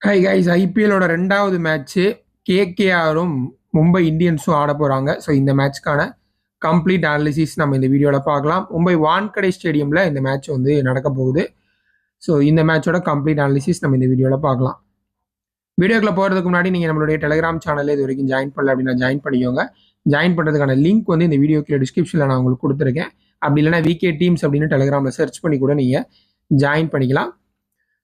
Hi guys, ஐபிஎல்லோட 2வது match கேகேஆரும் Mumbai இந்தியன்ஸும் ஆட போகிறாங்க. ஸோ இந்த மேட்ச்க்கான கம்ப்ளீட் அனாலிசிஸ் நம்ம இந்த வீடியோவில் பார்க்கலாம். மும்பை வான்கடே ஸ்டேடியமில் இந்த மேட்ச் வந்து நடக்க போகுது. ஸோ இந்த மேட்சோட கம்ப்ளீட் அனாலிசிஸ் நம்ம இந்த வீடியோவில் பார்க்கலாம். வீடியோக்குள்ள போகிறதுக்கு முன்னாடி நீங்கள் நம்மளுடைய டெலிகிராம் சேனலில் இது வரைக்கும் ஜாயின் பண்ணல அப்படின்னா ஜாயின் பண்ணிக்கோங்க. ஜாயின் பண்ணுறதுக்கான லிங்க் வந்து இந்த வீடியோக்கு டிஸ்கிரிப்ஷனில் நான் உங்களுக்கு கொடுத்துருக்கேன். அப்படி இல்லைனா விகே டீம்ஸ் அப்படின்னு டெலிகிராமில் சர்ச் பண்ணி கூட நீங்கள் ஜாயின் பண்ணிக்கலாம்.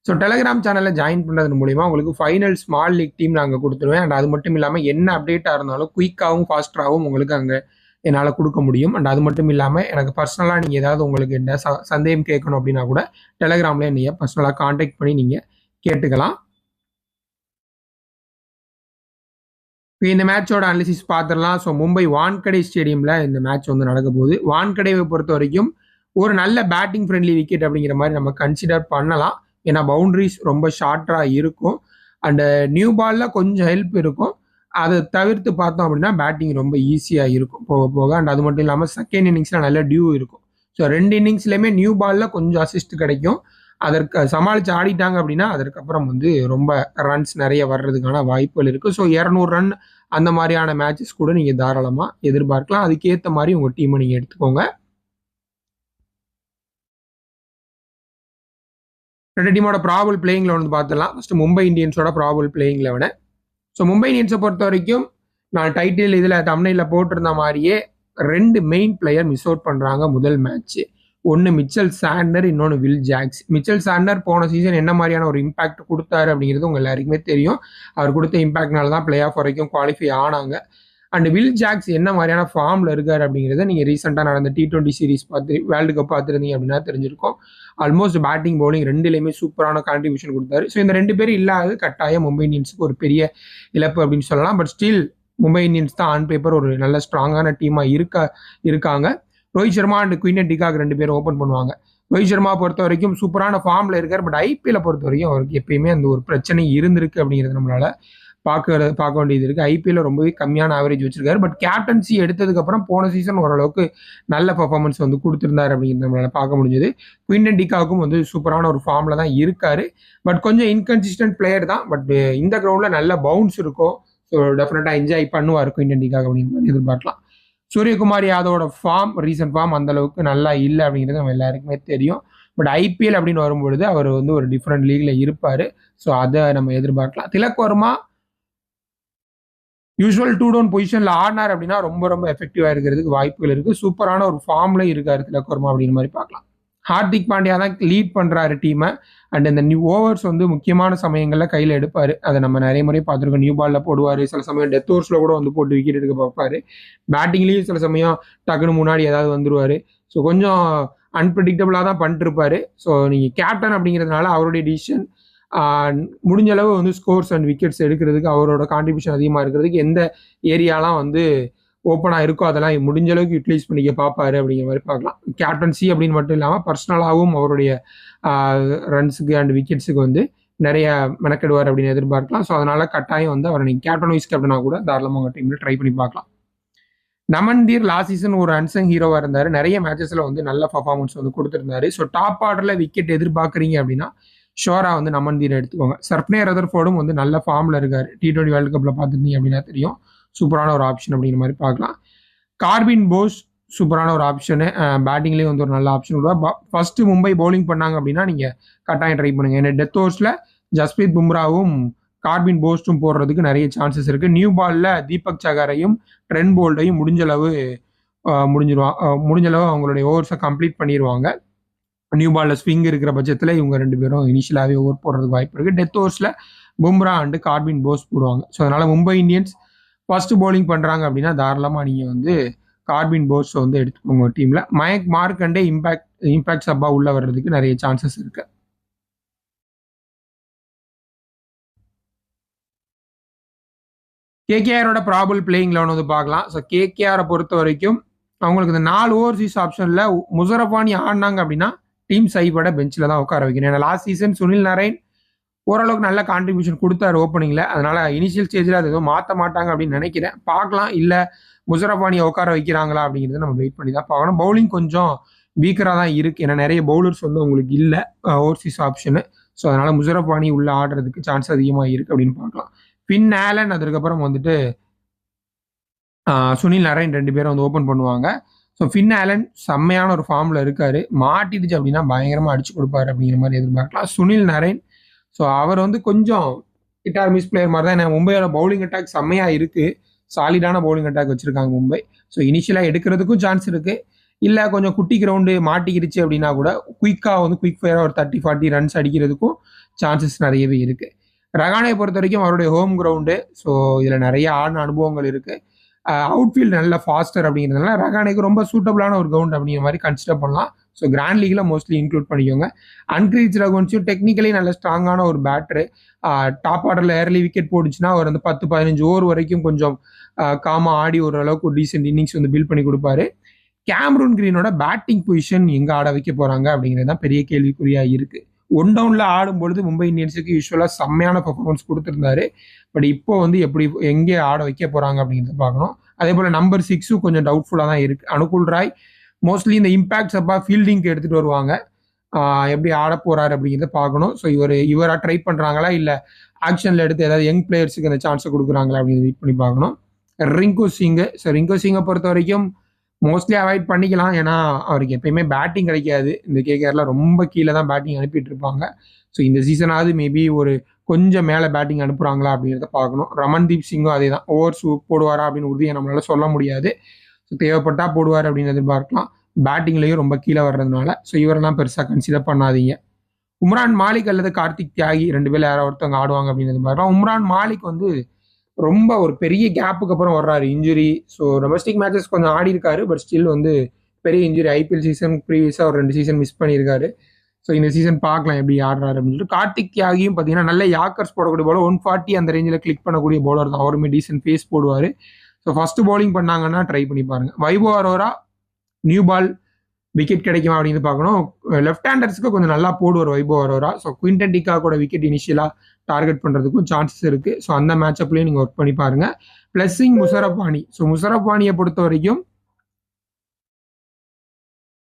ஸோ டெலிகிராம் சேனலில் ஜாயின் பண்ணுறது மூலிமா உங்களுக்கு ஃபைனல் ஸ்மால் லீக் டீம் நாங்கள் கொடுத்துருவேன். அண்ட் அது மட்டும் இல்லாமல் என்ன அப்டேட்டாக இருந்தாலும் குயிக்காகவும் ஃபாஸ்ட்டாகவும் உங்களுக்கு அங்கே என்னால் கொடுக்க முடியும். அண்ட் அது மட்டும் இல்லாமல் எனக்கு பர்சனலாக நீங்கள் ஏதாவது உங்களுக்கு என்ன சந்தேகம் கேட்கணும் அப்படின்னா கூட டெலிகிராமில் நீங்கள் பர்சனலாக காண்டாக்ட் பண்ணி நீங்கள் கேட்டுக்கலாம். இந்த மேட்சோட அனாலிசிஸ் பார்த்துடலாம். ஸோ மும்பை வான்கடே ஸ்டேடியமில் இந்த மேட்ச் வந்து நடக்க போகுது. வான்கடேவை பொறுத்த வரைக்கும் ஒரு நல்ல பேட்டிங் ஃப்ரெண்ட்லி விக்கெட் அப்படிங்கிற மாதிரி நம்ம கன்சிடர் பண்ணலாம். ஏன்னா பவுண்டரிஸ் ரொம்ப ஷார்ட்டாக இருக்கும். அண்டு நியூ பாலில் கொஞ்சம் ஹெல்ப் இருக்கும். அதை தவிர்த்து பார்த்தோம் அப்படின்னா பேட்டிங் ரொம்ப ஈஸியாக இருக்கும் போக போக. அண்ட் அது மட்டும் இல்லாமல் செகண்ட் இன்னிங்ஸில் நல்ல டியூ இருக்கும். ஸோ 2 இன்னிங்ஸ்லையுமே நியூ பாலில் கொஞ்சம் அசிஸ்ட் கிடைக்கும். அதற்கு சமாளித்து ஆடிட்டாங்க அப்படின்னா அதற்கப்புறம் வந்து ரொம்ப ரன்ஸ் நிறைய வர்றதுக்கான வாய்ப்புகள் இருக்குது. ஸோ 200 ரன் அந்த மாதிரியான மேட்சஸ் கூட நீங்கள் தாராளமாக எதிர்பார்க்கலாம். அதுக்கேற்ற மாதிரி உங்கள் டீமை நீங்கள் எடுத்துக்கோங்க. 2 டீமோட ப்ராபபிள் பிளேயிங் லெவன் வந்து பார்த்துடலாம். ஃபர்ஸ்ட் மும்பை இந்தியன்ஸோட ப்ராபபிள் பிளேயிங் லெவனை. ஸோ மும்பை இந்தியன்ஸை பொறுத்த வரைக்கும் நான் டைட்டில் இதில் தம்ப்நெயிலில் போட்டிருந்த மாதிரியே 2 மெயின் பிளேயர் மிஸ் அவுட் பண்ணுறாங்க முதல் மேட்ச்சு. ஒன்று மிச்சல் சாண்டர், இன்னொன்று வில் ஜாக்ஸ். மிச்சல் சாண்டர் போன சீசன் என்ன மாதிரியான ஒரு இம்பாக்ட் கொடுத்தாரு அப்படிங்கிறது உங்கள் எல்லாருக்குமே தெரியும். அவர் கொடுத்த இம்பாக்ட்னால தான் பிளே ஆஃப் வரைக்கும் குவாலிஃபை ஆனாங்க. அண்ட் வில் ஜாக்ஸ் என்ன மாதிரியான ஃபார்மில் இருக்கார் அப்படிங்கிறத நீங்கள் ரீசெண்டாக நடந்த T20 சீரிஸ் வேர்ல்டு கப் பார்த்துருந்தீங்க அப்படின்னா தெரிஞ்சிருக்கும். ஆல்மோஸ்ட் பேட்டிங் பவுலிங் 2லையுமே சூப்பரான கான்ட்ரிபியூஷன் கொடுத்தாரு. ஸோ இந்த 2 பேரும் இல்லாத கட்டாயம் மும்பை இந்தியன்ஸுக்கு ஒரு பெரிய இழப்பு அப்படின்னு சொல்லலாம். பட் ஸ்டில் மும்பை இந்தியன்ஸ் தான் ஆன் பேப்பர் ஒரு நல்ல ஸ்ட்ராங்கான டீமாக இருக்காங்க. Rohit Sharma and queen de Kock 2 பேரும் ஓப்பன் பண்ணுவாங்க. ரோஹித் சர்மா பொறுத்த வரைக்கும் சூப்பரான ஃபார்மில் இருக்கார். பட் ஐபிஎல்லை பொறுத்த வரைக்கும் அவருக்கு எப்பயுமே அந்த ஒரு பிரச்சனை இருந்திருக்கு அப்படிங்கிறது நம்மளால பார்க்க வேண்டியது இருக்குது. ஐபிஎல்ல ரொம்பவே கம்மியான ஆவரேஜ் வச்சிருக்காரு. பட் கேப்டன்சி எடுத்ததுக்கப்புறம் போன சீசன் ஓரளவுக்கு நல்ல பர்ஃபார்மன்ஸ் வந்து கொடுத்துருந்தாரு அப்படிங்கிறது நம்மளால பார்க்க முடிஞ்சது. குயின் டிகாக்கும் வந்து சூப்பரான ஒரு ஃபார்மில் தான் இருக்காரு. பட் கொஞ்சம் இன்கன்சிஸ்டன்ட் பிளேயர் தான். பட் இந்த கிரவுண்டில் நல்ல பவுன்ஸ் இருக்கும். ஸோ டெஃபினட்டாக என்ஜாய் பண்ணுவார் குயின் டிகாக் அப்படிங்கிற மாதிரி எதிர்பார்க்கலாம். சூரியகுமார் யாதவோட ரீசன்ட் ஃபார்ம் அந்த அளவுக்கு நல்லா இல்லை அப்படிங்கிறது நம்ம எல்லாருக்குமே தெரியும். பட் ஐபிஎல் அப்படின்னு வரும்பொழுது அவர் வந்து ஒரு டிஃப்ரெண்ட் லீக்ல இருப்பார். ஸோ அதை நம்ம எதிர்பார்க்கலாம். திலக் வர்மா யூஸ்வல் 2 டவுன் பொசிஷனில் ஆடினார் அப்படின்னா ரொம்ப ரொம்ப எஃபெக்டிவாக இருக்கிறதுக்கு வாய்ப்புகள் இருக்குது. சூப்பரான ஒரு ஃபார்ம்ல இருக்காரு திலக் வர்மா அப்படிங்கிற மாதிரி பார்க்கலாம். ஹார்திக் பாண்டியா தான் லீட் பண்ணுறாரு டீமை. அண்ட் இந்த நியூ ஓவர்ஸ் வந்து முக்கியமான சமயங்களில் கையில் எடுப்பார். அதை நம்ம நிறைய முறை பார்த்துருக்கோம். நியூ பாலில் போடுவார். சில சமயம் டெத் ஓவர்ஸில் கூட வந்து போட்டு விக்கெட் எடுக்க பார்ப்பார். பேட்டிங்லேயும் சில சமயம் டக்குன்னு முன்னாடி ஏதாவது வந்துருவார். ஸோ கொஞ்சம் அன்பிரடிக்டபுளாக தான் பண்ணிட்டுருப்பாரு. ஸோ நீங்கள் கேப்டன் அப்படிங்கிறதுனால அவருடைய டிசிஷன் முடிஞ்ச அளவு வந்து ஸ்கோர்ஸ் அண்ட் விக்கெட்ஸ் எடுக்கிறதுக்கு அவரோட கான்ட்ரிபியூஷன் அதிகமாக இருக்கிறதுக்கு எந்த ஏரியாலாம் வந்து ஓப்பனாக இருக்கோ அதெல்லாம் முடிஞ்ச அளவுக்கு யூட்டிலைஸ் பண்ணிக்க பார்ப்பாரு அப்படிங்கிற மாதிரி பார்க்கலாம். கேப்டன்சி அப்படின்னு மட்டும் இல்லாமல் பர்சனலாகவும் அவருடைய ரன்ஸுக்கு அண்ட் விக்கெட்ஸுக்கு வந்து நிறைய மெனக்கெடுவார் அப்படின்னு எதிர்பார்க்கலாம். ஸோ அதனால கட்டாயம் வந்து அவரை நீங்கள் கேப்டன் வைஸ் கேப்டனாக கூட தாராளமாக உங்கள் டீமில் ட்ரை பண்ணி பார்க்கலாம். நமன்தீர் லாஸ்ட் சீசன் ஒரு அன்சங் ஹீரோவாக இருந்தார். நிறைய மேட்சஸில் வந்து நல்ல பர்ஃபார்மன்ஸ் வந்து கொடுத்துருந்தாரு. ஸோ டாப் ஆர்டரில் விக்கெட் எதிர்பார்க்குறீங்க அப்படின்னா ஷோரா வந்து நமன்தீரை எடுத்துக்கோங்க. சர்ப்னே ரதர்ஃபோர்டும் வந்து நல்ல ஃபார்மில் இருக்கார். T20 வேர்ல்டு கப்பில் பார்த்துருந்தீங்க அப்படின்னா தெரியும். சூப்பரான ஒரு ஆப்ஷன் அப்படிங்கிற மாதிரி பார்க்கலாம். கார்பின் போஸ் சூப்பரான ஒரு ஆப்ஷனு. பேட்டிங்லேயும் வந்து ஒரு நல்ல ஆப்ஷன் கொடுப்பா. ஃபர்ஸ்ட் மும்பை பவுலிங் பண்ணாங்க அப்படின்னா நீங்கள் கட்டாயம் ட்ரை பண்ணுங்க. ஏன்னா டெத் ஓவர்ஸில் ஜஸ்பிரீத் பும்ராவும் கார்பின் போஸ்டும் போடுறதுக்கு நிறைய சான்சஸ் இருக்குது. நியூ பாலில் தீபக் சகாரையும் ட்ரெண்ட் போல்டையும் முடிஞ்ச அளவு அவங்களுடைய ஓவர்ஸை கம்ப்ளீட் பண்ணிடுவாங்க. நியூ பாலில் ஸ்விங் இருக்கிற பட்சத்தில் இவங்க 2 பேரும் இனிஷியலாகவே ஓவர் போடுறதுக்கு வாய்ப்பு இருக்குது. டெத் ஓவர்ஸில் பும்ரா அண்டு கார்பின் போஸ் போடுவாங்க. ஸோ அதனால் மும்பை இந்தியன்ஸ் ஃபர்ஸ்ட் பவுலிங் பண்ணுறாங்க அப்படின்னா தாராளமாக நீங்கள் வந்து கார்பின் போஸ் வந்து எடுத்துக்கோங்க டீமில். மயங்க் மார்க்கண்டே இம்பாக்ட் சப்பா உள்ள வர்றதுக்கு நிறைய சான்சஸ் இருக்கு. கேகேஆரோட ப்ராபபிள் பிளேயிங் லெவன் வந்து பார்க்கலாம். ஸோ கேகேஆரை பொறுத்த வரைக்கும் அவங்களுக்கு இந்த 4 ஓவர்சீஸ் ஆப்ஷனில் முசரஃபானி ஆடினாங்க அப்படின்னா டீம் சைபட பெஞ்சில் தான் உட்கார வைக்கணும். ஏன்னா லாஸ்ட் சீசன் சுனில் நரேன் ஓரளவுக்கு நல்ல கான்ட்ரிபியூஷன் கொடுத்தாரு ஓப்பனிங்கில். அதனால இனிஷியல் ஸ்டேஜில் அது எதுவும் மாற்ற மாட்டாங்க அப்படின்னு நினைக்கிறேன். பார்க்கலாம். இல்லை முசரஃபானியை உட்கார வைக்கிறாங்களா அப்படிங்கிறத நம்ம வெயிட் பண்ணி தான் பார்க்கணும். பவுலிங் கொஞ்சம் வீக்கராக தான் இருக்குது. ஏன்னா நிறைய பவுலர்ஸ் வந்து உங்களுக்கு இல்லை ஓவர்சீஸ் ஆப்ஷனு. ஸோ அதனால் முஷரப் வானி உள்ளே ஆடுறதுக்கு சான்ஸ் அதிகமாக இருக்குது அப்படின்னு பார்க்கலாம். ஃபின் ஆலன் அதுக்கப்புறம் வந்துட்டு சுனில் நரேன் 2 பேரும் வந்து ஓப்பன் பண்ணுவாங்க. ஸோ ஃபின் ஆலன் செம்மையான ஒரு ஃபார்மில் இருக்கார். மாட்டிடுச்சு அப்படின்னா பயங்கரமாக அடிச்சு கொடுப்பாரு அப்படிங்கிற மாதிரி எதிர்பார்க்கலாம். சுனில் நரேன் ஸோ அவர் வந்து கொஞ்சம் ஹிட் மிஸ் பிளேயர் மாதிரி தான். ஏன்னா மும்பையோட பவுலிங் அட்டாக் செம்மையாக இருக்குது. சாலிடான பவுலிங் அட்டாக் வச்சுருக்காங்க மும்பை. ஸோ இனிஷியலாக எடுக்கிறதுக்கும் சான்ஸ் இருக்குது. இல்லை கொஞ்சம் குட்டி கிரவுண்டு மாட்டிக்கிடுச்சு அப்படின்னா கூட குயிக்காக வந்து குயிக் ஃபயராக ஒரு 30-40 ரன்ஸ் அடிக்கிறதுக்கும் சான்சஸ் நிறையவே இருக்குது. ரகானே பொறுத்த வரைக்கும் அவருடைய ஹோம் கிரவுண்டு. ஸோ இதில் நிறைய ஆடின அனுபவங்கள் இருக்குது. அவுட்ஃபீல்டு நல்ல ஃபாஸ்டர் அப்படிங்கிறதுனால ரகானேக்கு ரொம்ப சூட்டபிளான ஒரு கிரவுண்ட் அப்படிங்கிற மாதிரி கன்சிடர் பண்ணலாம். ஸோ கிராண்ட் லீக்ல மோஸ்ட்லி இன்க்ளூட் பண்ணிக்கோங்க. அன்கிரீச் ரகுவன்ஸும் டெக்னிக்கலி நல்ல ஸ்ட்ராங்கான ஒரு பேட்டரு. டாப் ஆர்டரில் ஏர்லி விக்கெட் போடுச்சுன்னா அவர் வந்து 10-15 ஓவர் வரைக்கும் கொஞ்சம் காமா ஆடி ஓரளவுக்கு ஒரு டீசென்ட் இன்னிங்ஸ் வந்து பில்ட் பண்ணி கொடுப்பாரு. கேமரூன் கிரீனோட பேட்டிங் பொசிஷன் எங்கே ஆட வைக்க போகிறாங்க அப்படிங்கிறது தான் பெரிய கேள்விக்குறியாக இருக்குது. 1 டவுனில் ஆடும்பொழுது மும்பை இந்தியன்ஸுக்கு யூஸ்வலாக செம்மையான பர்ஃபார்மன்ஸ் கொடுத்துருந்தாரு. பட் இப்போ வந்து எப்படி எங்கே ஆட வைக்க போகிறாங்க அப்படிங்கிறத பார்க்கணும். அதே போல் நம்பர் 6 கொஞ்சம் டவுட்ஃபுல்லாக தான் இருக்குது. அனுகுல் ராய் மோஸ்ட்லி இந்த இம்பாக்ட் அப்பா ஃபீல்டிங்க்கு எடுத்துகிட்டு வருவாங்க. எப்படி ஆட போகிறாரு அப்படிங்கிறத பார்க்கணும். ஸோ இவராக ட்ரை பண்ணுறாங்களா இல்லை ஆக்ஷனில் எடுத்து ஏதாவது யங் பிளேயர்ஸுக்கு அந்த சான்ஸை கொடுக்குறாங்களா அப்படின்னு வெயிட் பண்ணி பார்க்கணும். ரிங்கு சிங்கு பொறுத்த வரைக்கும் மோஸ்ட்லி அவாய்ட் பண்ணிக்கலாம். ஏன்னா அவருக்கு எப்பயுமே பேட்டிங் கிடைக்காது. இந்த கேகேஆரில் ரொம்ப கீழே தான் பேட்டிங் அனுப்பிட்டு இருப்பாங்க. ஸோ இந்த சீசனாவது மேபி ஒரு கொஞ்சம் மேலே பேட்டிங் அனுப்புகிறாங்களா அப்படிங்கிறத பார்க்கணும். ரமன்தீப் சிங்கும் அதே தான். ஓவர்ஸ் போடுவாரா அப்படின்னு உறுதியை நம்மளால சொல்ல முடியாது. ஸோ தேவைப்பட்டா போடுவார் அப்படின்னு எதிர்பார்க்கலாம். பேட்டிங்லேயும் ரொம்ப கீழே வர்றதுனால ஸோ இவரெல்லாம் பெருசாக கன்சிடர் பண்ணாதீங்க. உம்ரான் மாலிக் அல்லது கார்த்திக் தியாகி 2 பேர் யாராவது ஒருத்தவங்க ஆடுவாங்க அப்படின்னு எதிர்பார்க்கலாம். உம்ரான் மாலிக் வந்து ரொம்ப ஒரு பெரிய கேப்புக்கு அப்புறம் வர்றாரு இன்ஜுரி. ஸோ டொமஸ்டிக் மேட்சஸ் கொஞ்சம் ஆடி இருக்காரு. பட் ஸ்டில் வந்து பெரிய இன்ஜுரி. ஐபிஎல் சீசன் ப்ரீவியஸாக ஒரு 2 சீசன் மிஸ் பண்ணியிருக்காரு. ஸோ இந்த சீசன் பார்க்கலாம் எப்படி ஆடுறாரு அப்படின்னு சொல்லிட்டு. கார்த்திக் தியாகியும் பார்த்தீங்கன்னா நல்ல யாக்கர்ஸ் போடக்கூடிய போல 140 அந்த ரேஞ்சில் கிளிக் பண்ணக்கூடிய பவுலர் தான். அவருமே டீசென்ட் பேஸ் போடுவார். ஸோ ஃபர்ஸ்ட் பவுலிங் பண்ணாங்கன்னா ட்ரை பண்ணி பாருங்க. Vaibhav Arora new ball wicket கிடைக்குமா அப்படின்னு பார்க்கணும். லெஃப்ட் ஹேண்டர்ஸ்க்கு கொஞ்சம் நல்லா போடுவார் Vaibhav Arora. So Quinton de Kock கூட விக்கெட் இனிஷியலாக டார்கெட் பண்ணுறதுக்கும் சான்சஸ் இருக்குது. ஸோ அந்த மேட்சப்லேயும் நீங்கள் ஒர்க் பண்ணி பாருங்க. பிளஸிங் முஷரப் வானி. ஸோ முஷரப் வானியை பொறுத்த வரைக்கும்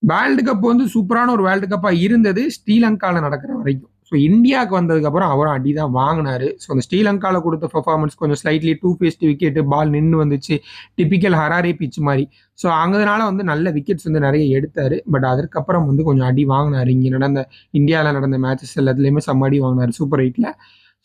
வேர்ல்டு கப் வந்து சூப்பரான ஒரு வேர்ல்டு கப்பாக இருந்தது ஸ்ரீலங்காவில் நடக்கிற வரைக்கும். ஸோ இந்தியாவுக்கு வந்ததுக்கப்புறம் அவரும் அடி தான் வாங்கினார். ஸோ அந்த ஸ்ரீலங்காவில் கொடுத்த பெர்ஃபார்மன்ஸ் கொஞ்சம் ஸ்லைட்லி 2 ஃபேஸ்ட் விக்கெட்டு, பால் நின்று வந்துச்சு, டிப்பிக்கல் ஹராரே பிச் மாதிரி. ஸோ அங்கனால வந்து நல்ல விக்கெட்ஸ் வந்து நிறைய எடுத்தார். பட் அதற்கப்புறம் வந்து கொஞ்சம் அடி வாங்கினார். இங்கே இந்தியாவில் நடந்த மேட்சஸ் எல்லாத்துலேயுமே செம்ம அடி வாங்கினார் சூப்பர் 8ல்.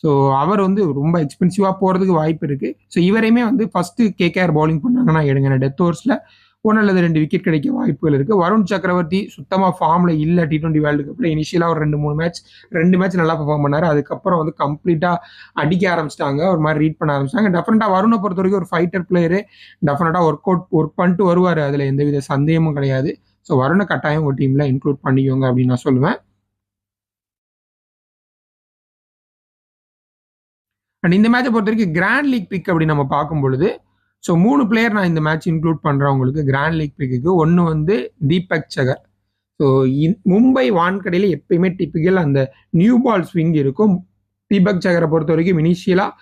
ஸோ அவர் வந்து ரொம்ப எக்ஸ்பென்சிவாக போகிறதுக்கு வாய்ப்பு இருக்குது. ஸோ இவரையுமே வந்து ஃபஸ்ட்டு கேகேஆர் பவுலிங் பண்ணாங்கன்னா எடுங்க. டெத் ஓவர்ஸில் 1 அல்லது 2 விக்கெட் கிடைக்க வாய்ப்புகள் இருக்குது. வருண் சக்கரவர்த்தி சுத்தமாக ஃபார்மில் இல்லை. T20 வேர்ல்டு கப்பில் இனிஷியலாக ஒரு 2-3 மேட்ச் 2 மேட்ச் நல்லா பெர்ஃபார்ம் பண்ணார். அதுக்கப்புறம் வந்து கம்ப்ளீட்டாக அடிக்க ஆரம்பிச்சிட்டாங்க. ஒரு மாதிரி ரீட் பண்ண ஆரம்பிச்சிட்டாங்க. டெஃபினட்டாக வருணை பொறுத்த வரைக்கும் ஒரு ஃபைட்டர் பிளேயரு. டெஃபினட்டாக ஒர்க் பண்ணிட்டு வருவார். அதில் எந்தவித சந்தேகமும் கிடையாது. ஸோ வருணை கட்டாயம் ஒரு டீமில் இன்க்ளூட் பண்ணிக்கோங்க அப்படின்னு நான் சொல்லுவேன். அண்ட் இந்த மேட்சை பொறுத்த வரைக்கும் கிராண்ட் லீக் பிக் அப்படின்னு நம்ம பார்க்கும் பொழுது ஸோ 3 பிளேயர் நான் இந்த மேட்ச் இன்க்ளூட் பண்ணுறேன் உங்களுக்கு கிராண்ட் லீக் பிக்கு. ஒன்று வந்து தீபக் சகர். ஸோ மும்பை வான்கடையில் எப்பயுமே டிப்பிக்கல் அந்த நியூ பால் ஸ்விங் இருக்கும். தீபக் சகரை பொறுத்த வரைக்கும் இனிஷியலாக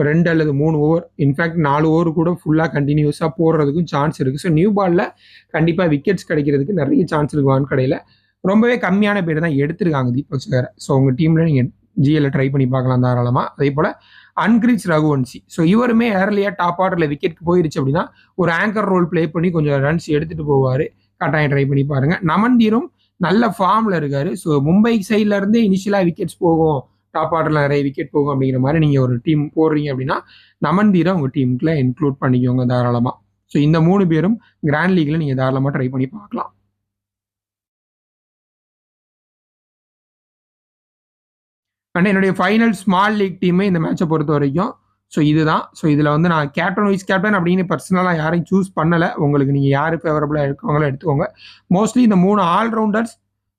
2 அல்லது 3 ஓவர், இன்ஃபேக்ட் 4 ஓவர் கூட ஃபுல்லாக கண்டினியூஸாக போடுறதுக்கும் சான்ஸ் இருக்குது. ஸோ நியூ பாலில் கண்டிப்பாக விக்கெட்ஸ் கிடைக்கிறதுக்கு நிறைய சான்ஸ் இருக்குது. வான்கடையில் ரொம்பவே கம்மியான பேர் தான் எடுத்திருக்காங்க தீபக் சகரை. ஸோ உங்கள் டீமில் நீங்கள் ஜிஎல்ல ட்ரை பண்ணி பார்க்கலாம் தாராளமாக. அதே போல் அன்கிரீச் ரகுவன்சி. ஸோ இவருமே ஏர்லியாக டாப் ஆர்டரில் விக்கெட் போயிருச்சு அப்படின்னா ஒரு ஆங்கர் ரோல் பிளே பண்ணி கொஞ்சம் ரன்ஸ் எடுத்துகிட்டு போவார். கட்டாயம் ட்ரை பண்ணி பாருங்கள். நமன்தீரும் நல்ல ஃபார்மில் இருக்கார். ஸோ மும்பை சைட்லேருந்தே இனிஷியலாக விக்கெட்ஸ் போகும், டாப் ஆர்டரில் நிறைய விக்கெட் போகும் அப்படிங்கிற மாதிரி நீங்கள் ஒரு டீம் போடுறீங்க அப்படின்னா நமன்தீரை உங்கள் டீமுக்குள்ள இன்க்ளூட் பண்ணிக்கோங்க தாராளமாக. ஸோ இந்த 3 பேரும் கிராண்ட் லீக்ல நீங்கள் தாராளமாக ட்ரை பண்ணி பார்க்கலாம். அண்ட் என்னுடைய ஃபைனல் ஸ்மால் லீக் டீமே இந்த மேட்சை பொறுத்த வரைக்கும் ஸோ இதுதான். ஸோ இதில் வந்து நான் கேப்டன் வைஸ் கேப்டன் அப்படின்னு பர்சனலாக யாரையும் சூஸ் பண்ணலை. உங்களுக்கு நீங்கள் யார் ஃபேவரபுளாக இருக்கவங்களோ எடுத்துக்கோங்க. மோஸ்ட்லி இந்த 3 ஆல்ரவுண்டர்ஸ்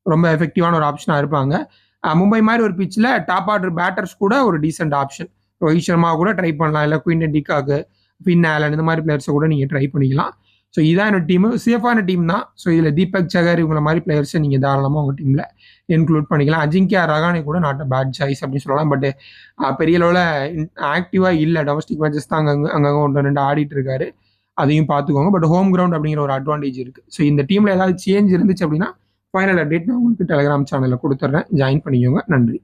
ரொம்ப எஃபெக்டிவான ஒரு ஆப்ஷனாக இருப்பாங்க. மும்பை மாதிரி ஒரு பிச்சில் டாப் ஆர்டர் பேட்டர்ஸ் கூட ஒரு டீசென்ட் ஆப்ஷன். ரோஹித் சர்மா கூட ட்ரை பண்ணலாம். இல்லை குவிண்டன் டிகாக்கு, ஃபின் ஆலன் இந்த மாதிரி பிளேயர்ஸை கூட நீங்கள் ட்ரை பண்ணிக்கலாம். ஸோ இதான் என்னோட டீமு. சேஃபான டீம் தான். ஸோ இதில் தீபக் சகர் இவங்களை மாதிரி பிளேயர்ஸை நீங்கள் தாராளமாக உங்கள் டீமில் இன்க்ளூட் பண்ணிக்கலாம். அஜிங்கியா ரகானே கூட நாட் அ பேட் சாய்ஸ் அப்படின்னு சொல்லலாம். பட் பெரிய அளவில் ஆக்டிவாக இல்லை. டொமஸ்டிக் மேட்சஸ் தான் அங்கங்கே 1-2 ஆடிட்டு இருக்காரு. அதையும் பார்த்துக்கோங்க. பட் ஹோம் கிரவுண்ட் அப்படிங்கிற ஒரு அட்வான்டேஜ் இருக்குது. ஸோ இந்த டீமில் ஏதாவது சேஞ்ச் இருந்துச்சு அப்படின்னா ஃபைனல் அப்டேட் நான் உங்களுக்கு டெலிகிராம் சேனலில் கொடுத்துட்றேன். ஜாயின் பண்ணிக்கோங்க. நன்றி.